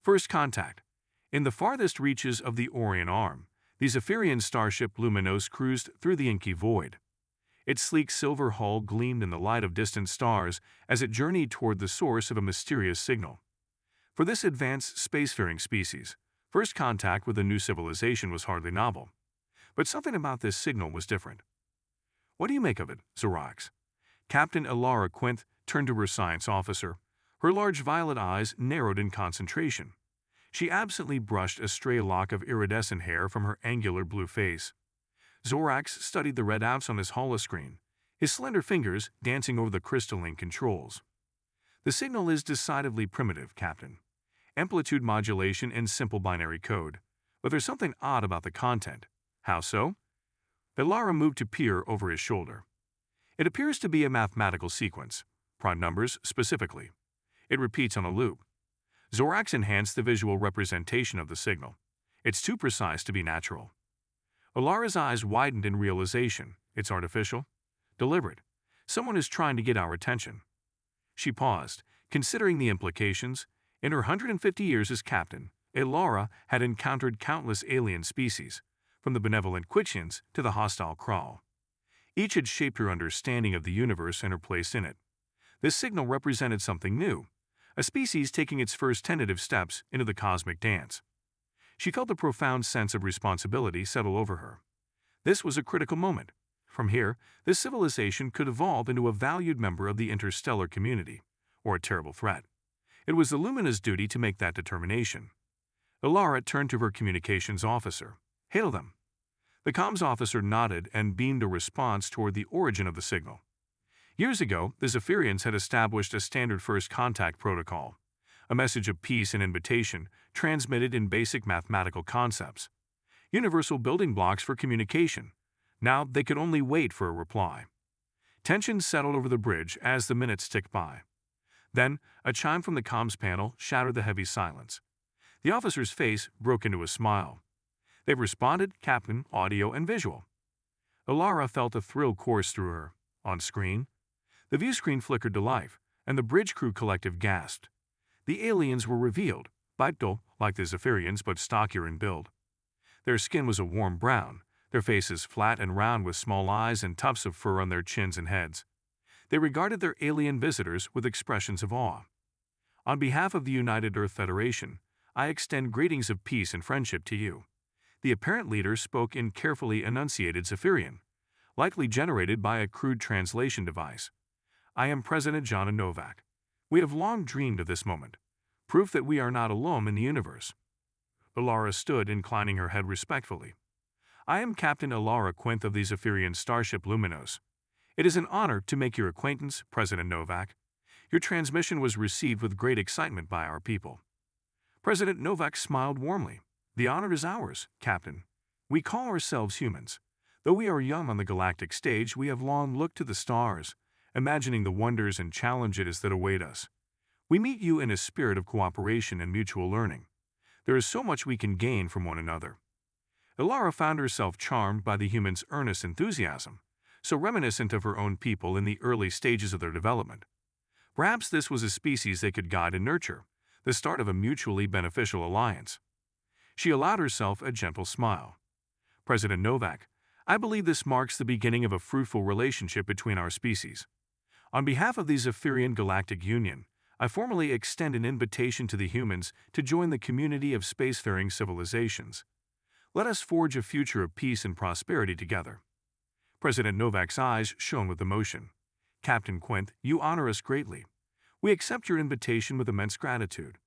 First contact. In the farthest reaches of the Orion Arm, the Zephyrian starship Luminos cruised through the inky void. Its sleek silver hull gleamed in the light of distant stars as it journeyed toward the source of a mysterious signal. For this advanced spacefaring species, first contact with a new civilization was hardly novel. But something about this signal was different. "What do you make of it, Zorax?" Captain Elara Quint turned to her science officer. Her large violet eyes narrowed in concentration. She absently brushed a stray lock of iridescent hair from her angular blue face. Zorax studied the red apps on his holoscreen, his slender fingers dancing over the crystalline controls. "The signal is decidedly primitive, Captain. Amplitude modulation in simple binary code. But there's something odd about the content." "How so?" Elara moved to peer over his shoulder. "It appears to be a mathematical sequence, prime numbers specifically. It repeats on a loop." Zorax enhanced the visual representation of the signal. "It's too precise to be natural." Elara's eyes widened in realization. "It's artificial? Deliberate. Someone is trying to get our attention." She paused, considering the implications. In her 150 years as captain, Elara had encountered countless alien species, from the benevolent Quitchians to the hostile Kral. Each had shaped her understanding of the universe and her place in it. This signal represented something new, a species taking its first tentative steps into the cosmic dance. She felt a profound sense of responsibility settle over her. This was a critical moment. From here, this civilization could evolve into a valued member of the interstellar community, or a terrible threat. It was the Lumina's duty to make that determination. Elara turned to her communications officer. "Hail them." The comms officer nodded and beamed a response toward the origin of the signal. Years ago, the Zephyrians had established a standard first contact protocol, a message of peace and invitation transmitted in basic mathematical concepts, universal building blocks for communication. Now they could only wait for a reply. Tension settled over the bridge as the minutes ticked by. Then, a chime from the comms panel shattered the heavy silence. The officer's face broke into a smile. "They've responded, Captain, audio and visual." Elara felt a thrill course through her. On screen, the view screen flickered to life, and the bridge crew collective gasped. The aliens were revealed, bipedal like the Zephyrians but stockier in build. Their skin was a warm brown, their faces flat and round with small eyes and tufts of fur on their chins and heads. They regarded their alien visitors with expressions of awe. "On behalf of the United Earth Federation, I extend greetings of peace and friendship to you." The apparent leader spoke in carefully enunciated Zephyrian, likely generated by a crude translation device. "I am President John Novak. We have long dreamed of this moment, proof that we are not alone in the universe." Elara stood, inclining her head respectfully. "I am Captain Elara Quint of the Zephyrian starship Luminos. It is an honor to make your acquaintance, President Novak. Your transmission was received with great excitement by our people." President Novak smiled warmly. "The honor is ours, Captain. We call ourselves humans. Though we are young on the galactic stage, we have long looked to the stars, imagining the wonders and challenges that await us. We meet you in a spirit of cooperation and mutual learning. There is so much we can gain from one another." Elara found herself charmed by the humans' earnest enthusiasm, so reminiscent of her own people in the early stages of their development. Perhaps this was a species they could guide and nurture, the start of a mutually beneficial alliance. She allowed herself a gentle smile. "President Novak, I believe this marks the beginning of a fruitful relationship between our species. On behalf of the Zephyrian Galactic Union, I formally extend an invitation to the humans to join the community of spacefaring civilizations. Let us forge a future of peace and prosperity together." President Novak's eyes shone with emotion. "Captain Quint, you honor us greatly. We accept your invitation with immense gratitude.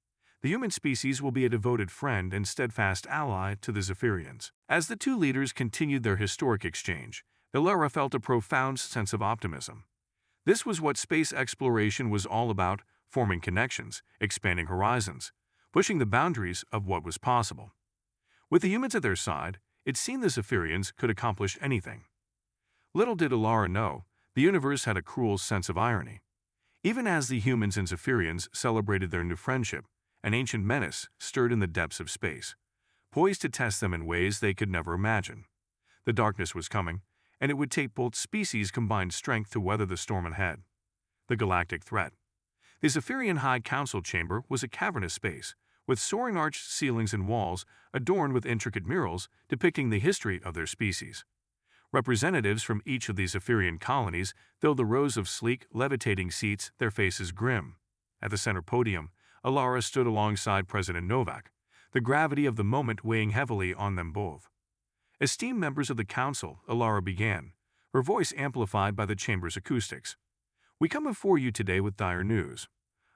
The human species will be a devoted friend and steadfast ally to the Zephyrians." As the two leaders continued their historic exchange, Elara felt a profound sense of optimism. This was what space exploration was all about, forming connections, expanding horizons, pushing the boundaries of what was possible. With the humans at their side, it seemed the Zephyrians could accomplish anything. Little did Elara know, the universe had a cruel sense of irony. Even as the humans and Zephyrians celebrated their new friendship, an ancient menace stirred in the depths of space, poised to test them in ways they could never imagine. The darkness was coming, and it would take both species' combined strength to weather the storm ahead. The galactic threat. The Zephyrian High Council chamber was a cavernous space, with soaring arched ceilings and walls adorned with intricate murals depicting the history of their species. Representatives from each of these Ephirian colonies filled the rows of sleek, levitating seats, their faces grim. At the center podium, Alara stood alongside President Novak, the gravity of the moment weighing heavily on them both. Esteemed members of the council, Alara began, her voice amplified by the chamber's acoustics. We come before you today with dire news.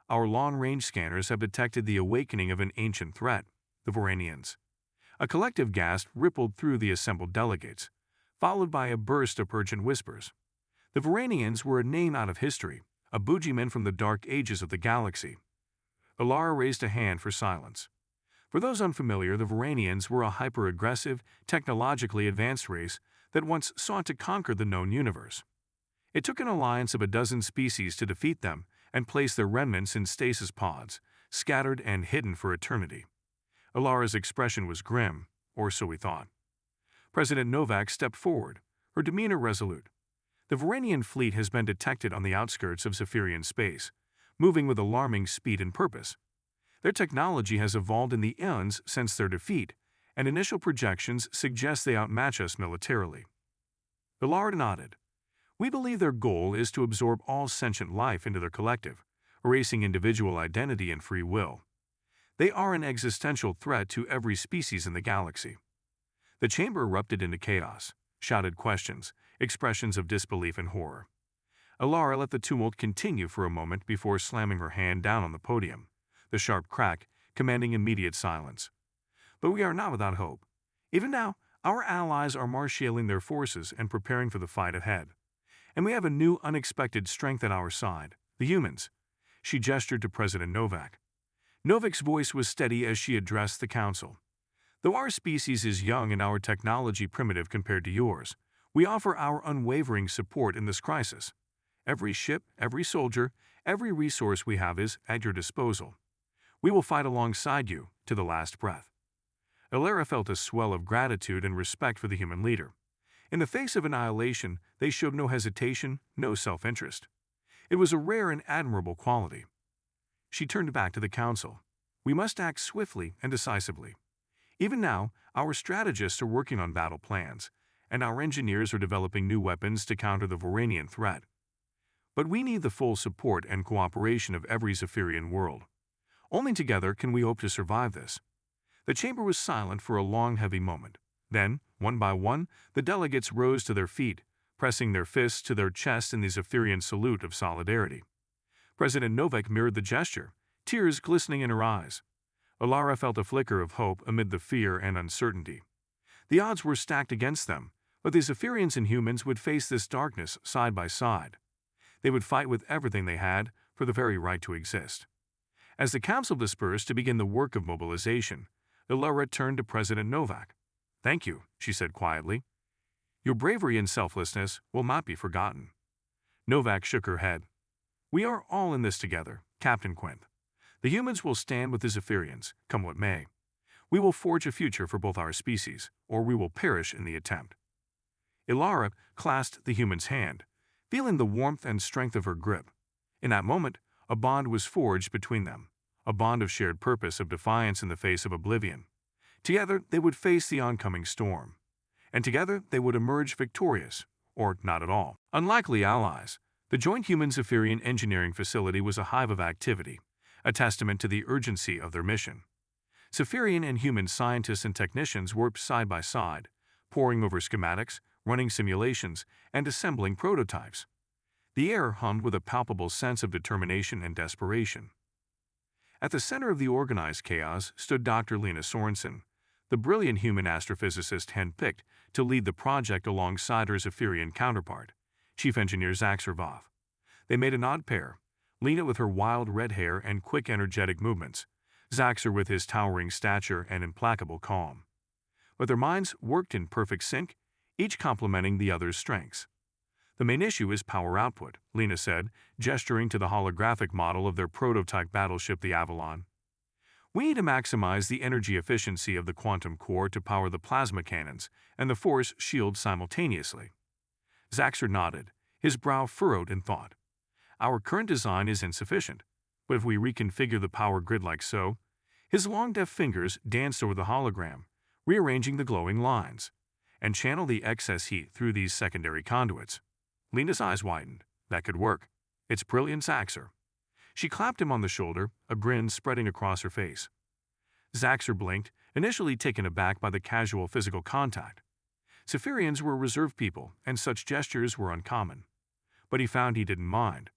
Our long-range scanners have detected the awakening of an ancient threat, the Voranians. A collective gasp rippled through the assembled delegates, followed by a burst of urgent whispers. The Voranians were a name out of history, a boogeyman from the dark ages of the galaxy. Alara raised a hand for silence. For those unfamiliar, the Voranians were a hyper-aggressive, technologically advanced race that once sought to conquer the known universe. It took an alliance of a dozen species to defeat them and place their remnants in stasis pods, scattered and hidden for eternity. Alara's expression was grim, or so we thought. President Novak stepped forward, her demeanor resolute. The Voranian fleet has been detected on the outskirts of Zephyrian space, moving with alarming speed and purpose. Their technology has evolved in the eons since their defeat, and initial projections suggest they outmatch us militarily. Alara nodded. We believe their goal is to absorb all sentient life into their collective, erasing individual identity and free will. They are an existential threat to every species in the galaxy. The chamber erupted into chaos, shouted questions, expressions of disbelief and horror. Alara let the tumult continue for a moment before slamming her hand down on the podium, the sharp crack commanding immediate silence. But we are not without hope. Even now, our allies are marshaling their forces and preparing for the fight ahead. And we have a new unexpected strength at our side, the humans. She gestured to President Novak. Novak's voice was steady as she addressed the council. Though our species is young and our technology primitive compared to yours, we offer our unwavering support in this crisis. Every ship, every soldier, every resource we have is at your disposal. We will fight alongside you to the last breath. Alara felt a swell of gratitude and respect for the human leader. In the face of annihilation, they showed no hesitation, no self-interest. It was a rare and admirable quality. She turned back to the council. We must act swiftly and decisively. Even now, our strategists are working on battle plans, and our engineers are developing new weapons to counter the Voranian threat. But we need the full support and cooperation of every Zephyrian world. Only together can we hope to survive this. The chamber was silent for a long, heavy moment. Then, one by one, the delegates rose to their feet, pressing their fists to their chests in the Zephyrian salute of solidarity. President Novak mirrored the gesture, tears glistening in her eyes. Alara felt a flicker of hope amid the fear and uncertainty. The odds were stacked against them, but the Zephyrians and humans would face this darkness side by side. They would fight with everything they had for the very right to exist. As the council dispersed to begin the work of mobilization, Alara turned to President Novak. "Thank you," she said quietly. "Your bravery and selflessness will not be forgotten." Novak shook her head. "We are all in this together, Captain Quint. The humans will stand with the Zephyrians, come what may. We will forge a future for both our species, or we will perish in the attempt." Alara clasped the human's hand, feeling the warmth and strength of her grip. In that moment, a bond was forged between them, a bond of shared purpose, of defiance in the face of oblivion. Together, they would face the oncoming storm. And together, they would emerge victorious, or not at all. Unlikely allies, the Joint Human-Zephyrian Engineering Facility was a hive of activity, a testament to the urgency of their mission. Zephyrian and human scientists and technicians worked side by side, poring over schematics, running simulations, and assembling prototypes. The air hummed with a palpable sense of determination and desperation. At the center of the organized chaos stood Dr. Lena Sorensen, the brilliant human astrophysicist handpicked to lead the project alongside her Zephyrian counterpart, Chief Engineer Zach Servoff. They made an odd pair, Lena with her wild red hair and quick energetic movements, Zaxer with his towering stature and implacable calm. But their minds worked in perfect sync, each complementing the other's strengths. "The main issue is power output," Lena said, gesturing to the holographic model of their prototype battleship, the Avalon. "We need to maximize the energy efficiency of the quantum core to power the plasma cannons and the force shield simultaneously." Zaxer nodded, his brow furrowed in thought. "Our current design is insufficient, but if we reconfigure the power grid like so..." His long deft fingers danced over the hologram, rearranging the glowing lines, and channeled the excess heat through these secondary conduits. Lena's eyes widened. That could work. It's brilliant, Zaxxer. She clapped him on the shoulder, a grin spreading across her face. Zaxxer blinked, initially taken aback by the casual physical contact. Zephyrians were reserved people, and such gestures were uncommon. But he found he didn't mind.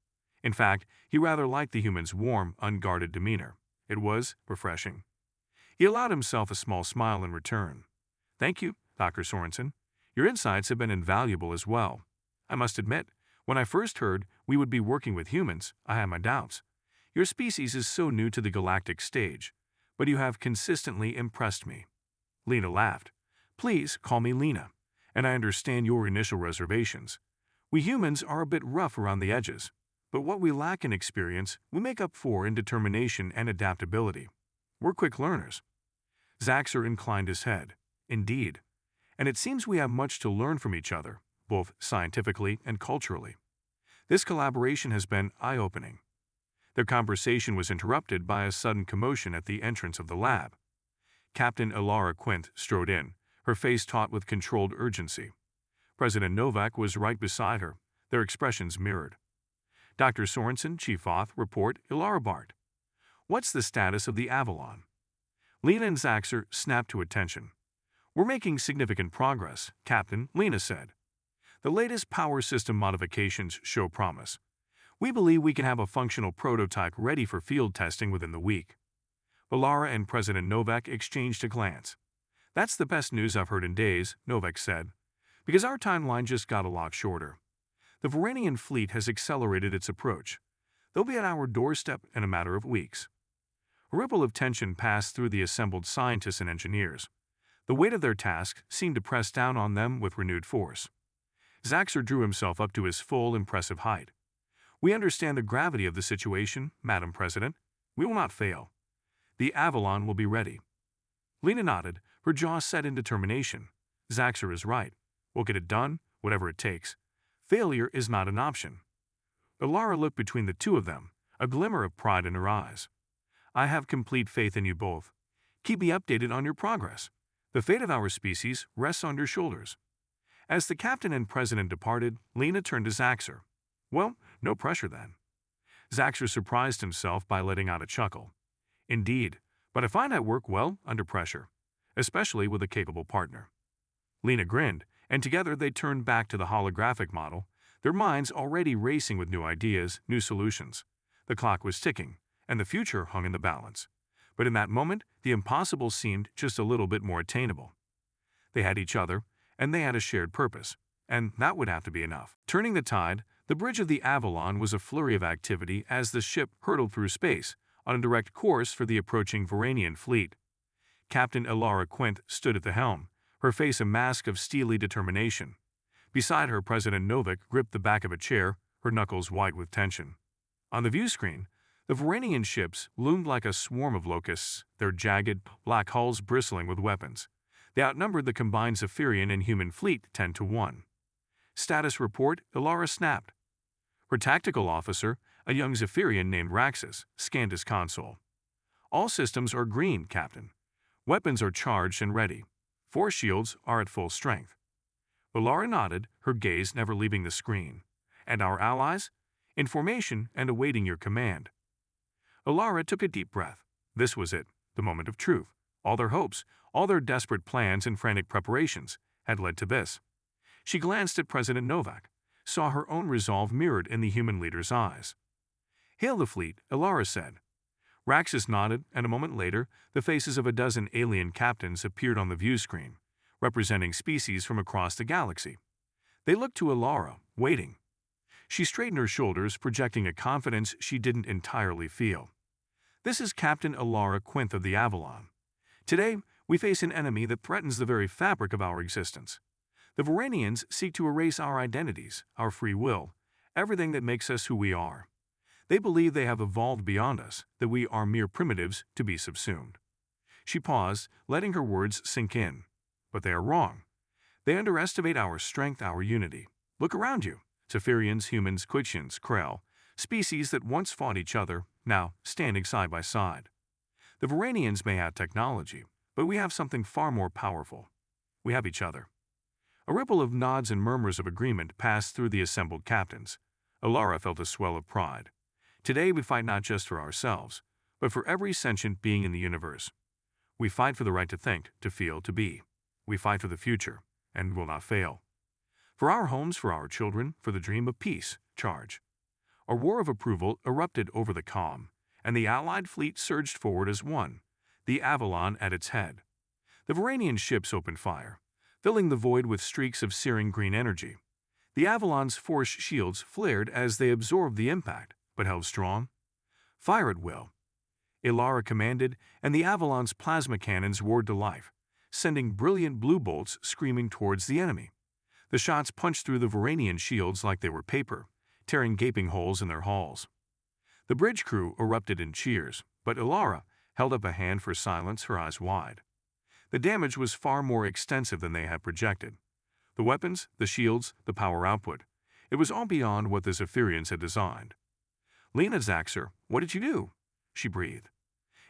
In fact, he rather liked the human's warm, unguarded demeanor. It was refreshing. He allowed himself a small smile in return. "Thank you, Dr. Sorensen. Your insights have been invaluable as well. I must admit, when I first heard we would be working with humans, I had my doubts. Your species is so new to the galactic stage, but you have consistently impressed me." Lena laughed. "Please call me Lena, and I understand your initial reservations. We humans are a bit rough around the edges, but what we lack in experience, we make up for in determination and adaptability. We're quick learners." Zaxxer inclined his head. "Indeed. And it seems we have much to learn from each other, both scientifically and culturally. This collaboration has been eye-opening." Their conversation was interrupted by a sudden commotion at the entrance of the lab. Captain Ilara Quint strode in, her face taut with controlled urgency. President Novak was right beside her, their expressions mirrored. "Dr. Sorensen, Chief Auth, report Ilara Bart. What's the status of the Avalon?" Lena and Zaxxer snapped to attention. "We're making significant progress, Captain," Lena said. "The latest power system modifications show promise. We believe we can have a functional prototype ready for field testing within the week." Ilara and President Novak exchanged a glance. "That's the best news I've heard in days," Novak said, "because our timeline just got a lot shorter. The Varanian fleet has accelerated its approach. They'll be at our doorstep in a matter of weeks." A ripple of tension passed through the assembled scientists and engineers. The weight of their task seemed to press down on them with renewed force. Zaxxer drew himself up to his full, impressive height. "We understand the gravity of the situation, Madam President. We will not fail. The Avalon will be ready." Lena nodded, her jaw set in determination. "Zaxxer is right. We'll get it done, whatever it takes. Failure is not an option." Ilara looked between the two of them, a glimmer of pride in her eyes. "I have complete faith in you both. Keep me updated on your progress. The fate of our species rests on your shoulders." As the captain and president departed, Lena turned to Zaxxer. "Well, no pressure then." Zaxxer surprised himself by letting out a chuckle. "Indeed, but I find I work well under pressure, especially with a capable partner." Lena grinned, and together they turned back to the holographic model, their minds already racing with new ideas, new solutions. The clock was ticking, and the future hung in the balance. But in that moment, the impossible seemed just a little bit more attainable. They had each other, and they had a shared purpose, and that would have to be enough. Turning the tide, the bridge of the Avalon was a flurry of activity as the ship hurtled through space, on a direct course for the approaching Varanian fleet. Captain Ilara Quint stood at the helm, her face a mask of steely determination. Beside her, President Novak gripped the back of a chair, her knuckles white with tension. On the view screen, the Varanian ships loomed like a swarm of locusts, their jagged, black hulls bristling with weapons. They outnumbered the combined Zephyrian and human fleet 10-1. "Status report," Ilara snapped. Her tactical officer, a young Zephyrian named Raxus, scanned his console. "All systems are green, Captain. Weapons are charged and ready. Force shields are at full strength." Ilara nodded, her gaze never leaving the screen. "And our allies?" "In formation and awaiting your command." Ilara took a deep breath. This was it, the moment of truth. All their hopes, all their desperate plans and frantic preparations, had led to this. She glanced at President Novak, saw her own resolve mirrored in the human leader's eyes. "Hail the fleet," Ilara said. Raxus nodded, and a moment later, the faces of a dozen alien captains appeared on the view screen, representing species from across the galaxy. They looked to Ilara, waiting. She straightened her shoulders, projecting a confidence she didn't entirely feel. "This is Captain Ilara Quint of the Avalon. Today, we face an enemy that threatens the very fabric of our existence. The Varanians seek to erase our identities, our free will, everything that makes us who we are. They believe they have evolved beyond us, that we are mere primitives to be subsumed." She paused, letting her words sink in. "But they are wrong. They underestimate our strength, our unity. Look around you. Zephyrians, humans, Quixians, Krell, species that once fought each other, now standing side by side. The Varanians may have technology, but we have something far more powerful. We have each other. A ripple of nods and murmurs of agreement passed through the assembled captains. Alara felt a swell of pride. Today we fight not just for ourselves, but for every sentient being in the universe. We fight for the right to think, to feel, to be. We fight for the future, and will not fail. For our homes, for our children, for the dream of peace, charge. A roar of approval erupted over the calm, and the Allied fleet surged forward as one, the Avalon at its head. The Varanian ships opened fire, filling the void with streaks of searing green energy. The Avalon's force shields flared as they absorbed the impact, but held strong. Fire at will. Alara commanded, and the Avalon's plasma cannons roared to life, sending brilliant blue bolts screaming towards the enemy. The shots punched through the Varanian shields like they were paper, tearing gaping holes in their hulls. The bridge crew erupted in cheers, but Alara held up a hand for silence, her eyes wide. The damage was far more extensive than they had projected. The weapons, the shields, the power output. It was all beyond what the Zephyrians had designed. "Lena Zaxxer, what did you do?" she breathed.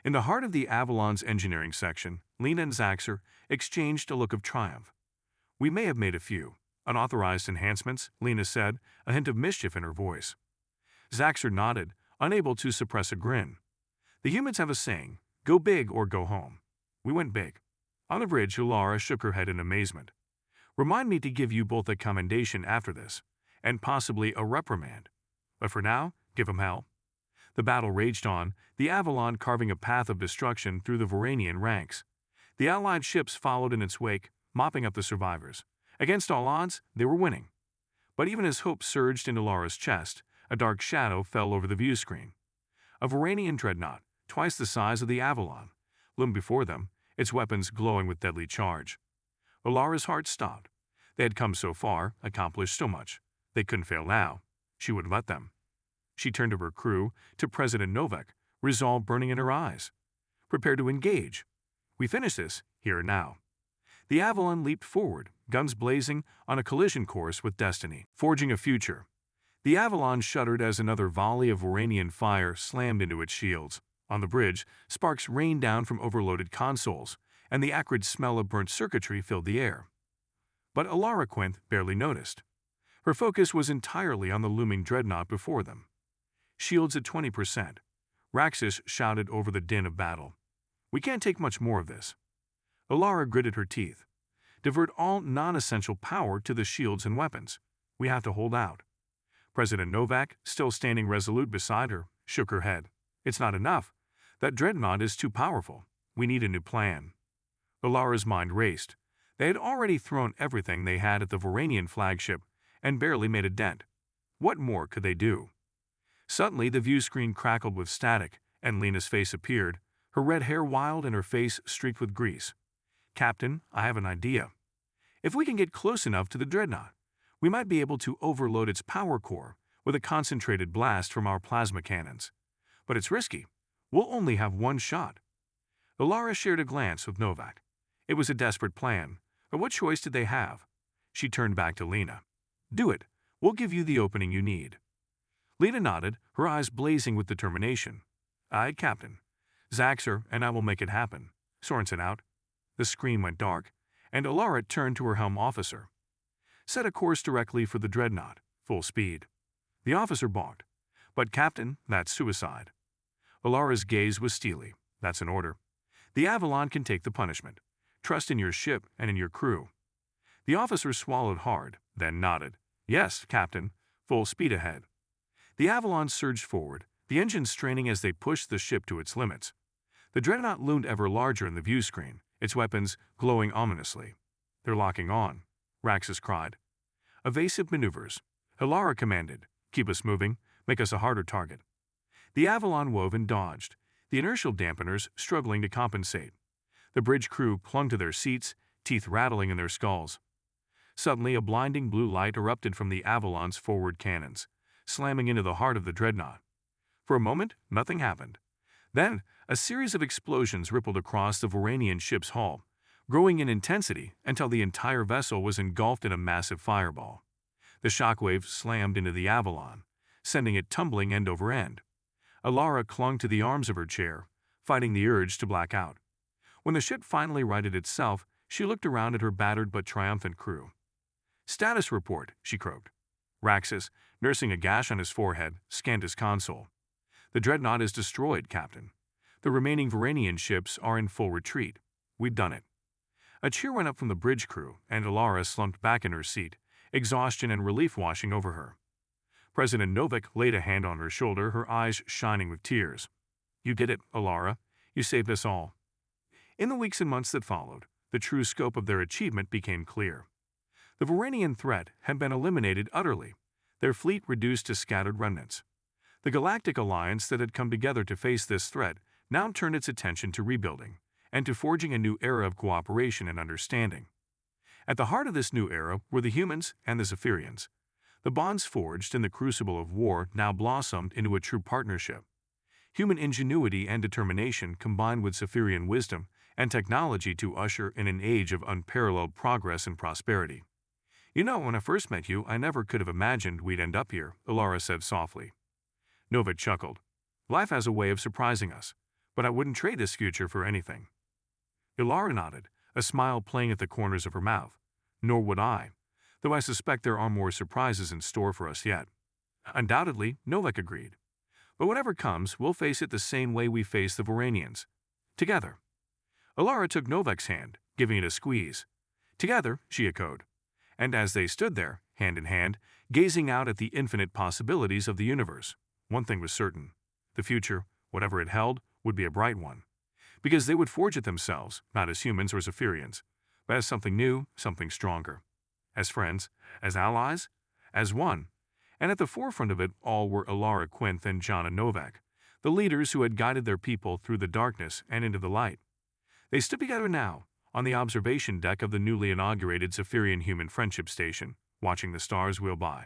In the heart of the Avalon's engineering section, Lena and Zaxxer exchanged a look of triumph. "We may have made a few unauthorized enhancements," Lena said, a hint of mischief in her voice. Zaxxer nodded, unable to suppress a grin. "The humans have a saying, go big or go home. We went big." On the bridge, Alara shook her head in amazement. "Remind me to give you both a commendation after this, and possibly a reprimand. But for now, give 'em hell." The battle raged on, the Avalon carving a path of destruction through the Varanian ranks. The Allied ships followed in its wake, mopping up the survivors. Against all odds, they were winning. But even as hope surged into Alara's chest, a dark shadow fell over the view screen. A Varanian dreadnought, twice the size of the Avalon, loomed before them, its weapons glowing with deadly charge. Alara's heart stopped. They had come so far, accomplished so much. They couldn't fail now. She wouldn't let them. She turned to her crew, to President Novak, resolve burning in her eyes. "Prepare to engage. We finish this, here and now." The Avalon leaped forward, guns blazing, on a collision course with destiny, forging a future. The Avalon shuddered as another volley of Varanian fire slammed into its shields. On the bridge, sparks rained down from overloaded consoles, and the acrid smell of burnt circuitry filled the air. But Alara Quint barely noticed. Her focus was entirely on the looming dreadnought before them. "Shields at 20%. Raxus shouted over the din of battle. "We can't take much more of this." Alara gritted her teeth. "Divert all non-essential power to the shields and weapons. We have to hold out." President Novak, still standing resolute beside her, shook her head. "It's not enough. That dreadnought is too powerful. We need a new plan." Alara's mind raced. They had already thrown everything they had at the Varanian flagship and barely made a dent. What more could they do? Suddenly, the view screen crackled with static, and Lena's face appeared, her red hair wild and her face streaked with grease. "Captain, I have an idea. If we can get close enough to the dreadnought, we might be able to overload its power core with a concentrated blast from our plasma cannons. But it's risky. We'll only have one shot." Alara shared a glance with Novak. It was a desperate plan, but what choice did they have? She turned back to Lena. "Do it. We'll give you the opening you need." Lena nodded, her eyes blazing with determination. "Aye, Captain. Zaxxer and I will make it happen. Sorensen out." The screen went dark, and Alara turned to her helm officer. "Set a course directly for the dreadnought, full speed." The officer balked. "But Captain, that's suicide." Alara's gaze was steely. "That's an order. The Avalon can take the punishment. Trust in your ship and in your crew." The officer swallowed hard, then nodded. "Yes, Captain. Full speed ahead." The Avalon surged forward, the engines straining as they pushed the ship to its limits. The dreadnought loomed ever larger in the view screen, its weapons glowing ominously. "They're locking on," Raxus cried. "Evasive maneuvers." Alara commanded. "Keep us moving. Make us a harder target." The Avalon wove and dodged, the inertial dampeners struggling to compensate. The bridge crew clung to their seats, teeth rattling in their skulls. Suddenly, a blinding blue light erupted from the Avalon's forward cannons, slamming into the heart of the dreadnought. For a moment, nothing happened. Then, a series of explosions rippled across the Varanian ship's hull, growing in intensity until the entire vessel was engulfed in a massive fireball. The shockwave slammed into the Avalon, sending it tumbling end over end. Alara clung to the arms of her chair, fighting the urge to black out. When the ship finally righted itself, she looked around at her battered but triumphant crew. "Status report," she croaked. Raxus, nursing a gash on his forehead, scanned his console. "The dreadnought is destroyed, Captain. The remaining Varanian ships are in full retreat. We've done it." A cheer went up from the bridge crew, and Alara slumped back in her seat, exhaustion and relief washing over her. President Novak laid a hand on her shoulder, her eyes shining with tears. "You did it, Alara. You saved us all." In the weeks and months that followed, the true scope of their achievement became clear. The Varanian threat had been eliminated utterly, their fleet reduced to scattered remnants. The Galactic Alliance that had come together to face this threat now turned its attention to rebuilding, and to forging a new era of cooperation and understanding. At the heart of this new era were the humans and the Zephyrians. The bonds forged in the crucible of war now blossomed into a true partnership. Human ingenuity and determination combined with Zephyrian wisdom and technology to usher in an age of unparalleled progress and prosperity. "You know, when I first met you, I never could have imagined we'd end up here," Alara said softly. Novak chuckled. "Life has a way of surprising us, but I wouldn't trade this future for anything." Alara nodded, a smile playing at the corners of her mouth. "Nor would I, though I suspect there are more surprises in store for us yet." "Undoubtedly," Novak agreed. "But whatever comes, we'll face it the same way we face the Varanians. Together." Alara took Novak's hand, giving it a squeeze. "Together," she echoed. And as they stood there, hand in hand, gazing out at the infinite possibilities of the universe, one thing was certain. The future, whatever it held, would be a bright one. Because they would forge it themselves, not as humans or Zephyrians, but as something new, something stronger. As friends, as allies, as one. And at the forefront of it all were Alara Quinth and Jana Novak, the leaders who had guided their people through the darkness and into the light. They stood together now, on the observation deck of the newly inaugurated Zephyrian Human Friendship Station, watching the stars wheel by.